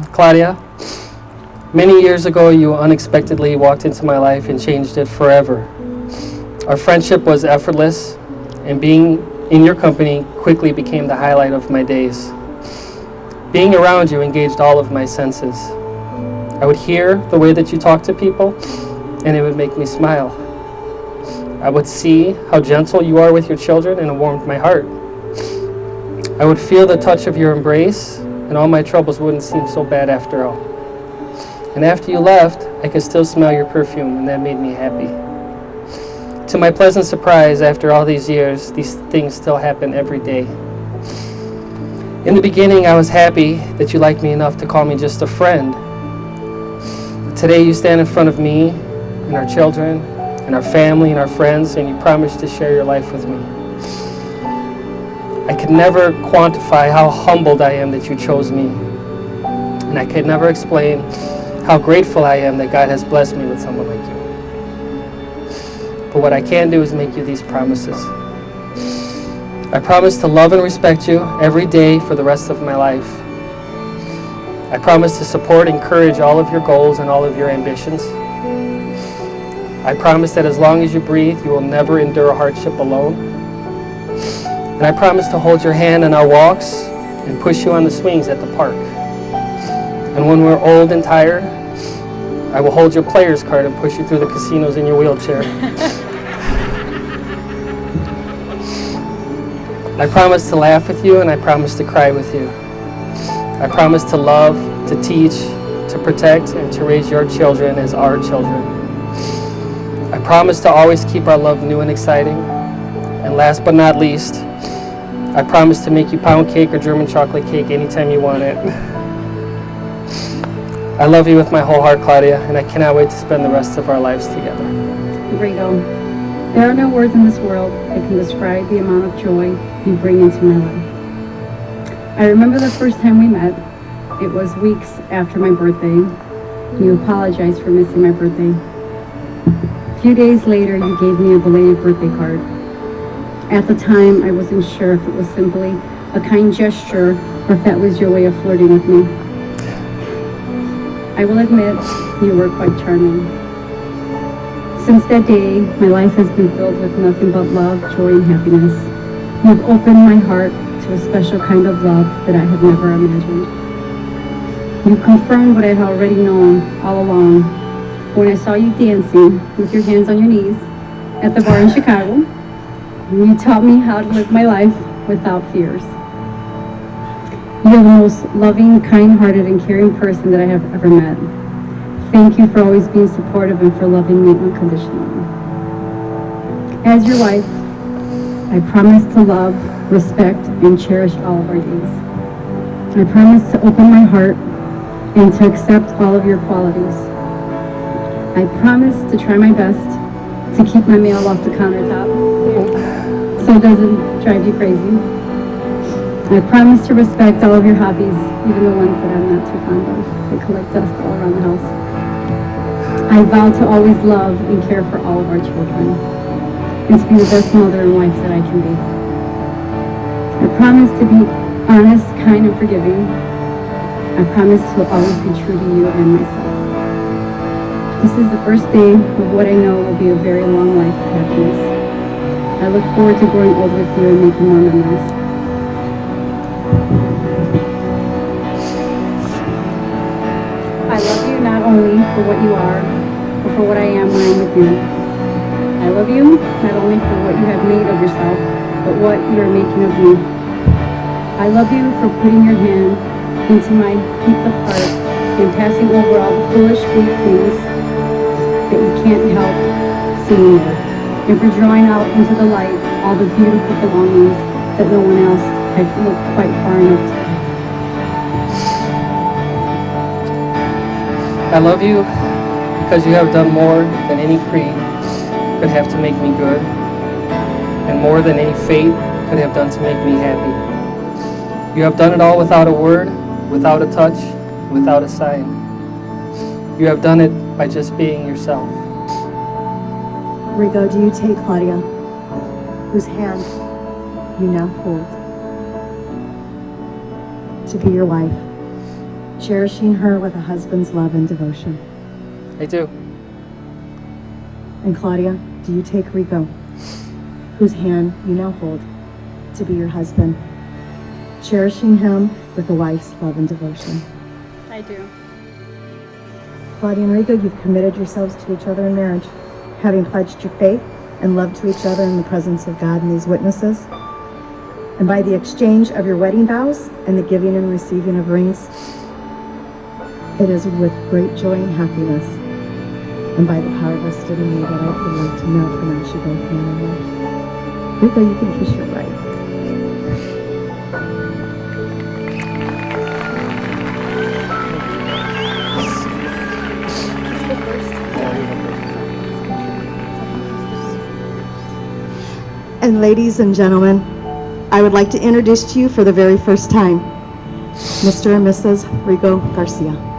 Claudia, many years ago you unexpectedly walked into my life and changed it forever. Our friendship was effortless, and being in your company quickly became the highlight of my days. Being around you engaged all of my senses. I would hear the way that you talk to people, and it would make me smile. I would see how gentle you are with your children, and it warmed my heart. I would feel the touch of your embrace, and all my troubles wouldn't seem so bad after all. And after you left, I could still smell your perfume, and that made me happy. To my pleasant surprise, after all these years, these things still happen every day. In the beginning, I was happy that you liked me enough to call me just a friend. Today, you stand in front of me and our children and our family and our friends, and you promise to share your life with me. I could never quantify how humbled I am that you chose me. And I could never explain how grateful I am that God has blessed me with someone like you. But what I can do is make you these promises. I promise to love and respect you every day for the rest of my life. I promise to support and encourage all of your goals and all of your ambitions. I promise that as long as you breathe, you will never endure hardship alone. And I promise to hold your hand in our walks and push you on the swings at the park. And when we're old and tired, I will hold your player's card and push you through the casinos in your wheelchair. I promise to laugh with you, and I promise to cry with you. I promise to love, to teach, to protect, and to raise your children as our children. I promise to always keep our love new and exciting. And last but not least, I promise to make you pound cake or German chocolate cake anytime you want it. I love you with my whole heart, Claudia, and I cannot wait to spend the rest of our lives together. Rigo, there are no words in this world that can describe the amount of joy you bring into my life. I remember the first time we met. It was weeks after my birthday. You apologized for missing my birthday. A few days later, you gave me a belated birthday card. At the time, I wasn't sure if it was simply a kind gesture or if that was your way of flirting with me. I will admit, you were quite charming. Since that day, my life has been filled with nothing but love, joy, and happiness. You've opened my heart to a special kind of love that I had never imagined. You confirmed what I had already known all along when I saw you dancing with your hands on your knees at the bar in Chicago. You taught me how to live my life without fears. You're the most loving, kind-hearted, and caring person that I have ever met. Thank you for always being supportive and for loving me unconditionally. As your wife, I promise to love, respect, and cherish all of our days. I promise to open my heart and to accept all of your qualities. I promise to try my best to keep my mail off the countertop so it doesn't drive you crazy. I promise to respect all of your hobbies, even the ones that I'm not too fond of. They collect dust all around the house. I vow to always love and care for all of our children, and to be the best mother and wife that I can be. I promise to be honest, kind, and forgiving. I promise to always be true to you and myself. This is the first day of what I know will be a very long life of happiness. I look forward to growing old with you and making more memories. I love you not only for what you are, but for what I am when I'm with you. I love you not only for what you have made of yourself, but what you are making of me. I love you for putting your hand into my heaped up heart and passing over all the foolish, weak things that you can't help seeing there, and for drawing out into the light all the beautiful belongings that no one else had looked quite far enough to. I love you because you have done more than any creed could have to make me good, and more than any fate could have done to make me happy. You have done it all without a word, without a touch, without a sign. You have done it by just being yourself. Rigo, do you take Claudia, whose hand you now hold, to be your wife cherishing her with a husband's love and devotion. I do. And Claudia, do you take Rigo, whose hand you now hold, to be your husband, cherishing him with a wife's love and devotion? I do. Claudia and Rigo, you've committed yourselves to each other in marriage, having pledged your faith and love to each other in the presence of God and these witnesses. And by the exchange of your wedding vows and the giving and receiving of rings, it is with great joy and happiness, and by the power vested in me, that I would like to now pronounce you both man and wife. Rigo, you can kiss your bride. And ladies and gentlemen, I would like to introduce to you for the very first time, Mr. and Mrs. Rigo Garcia.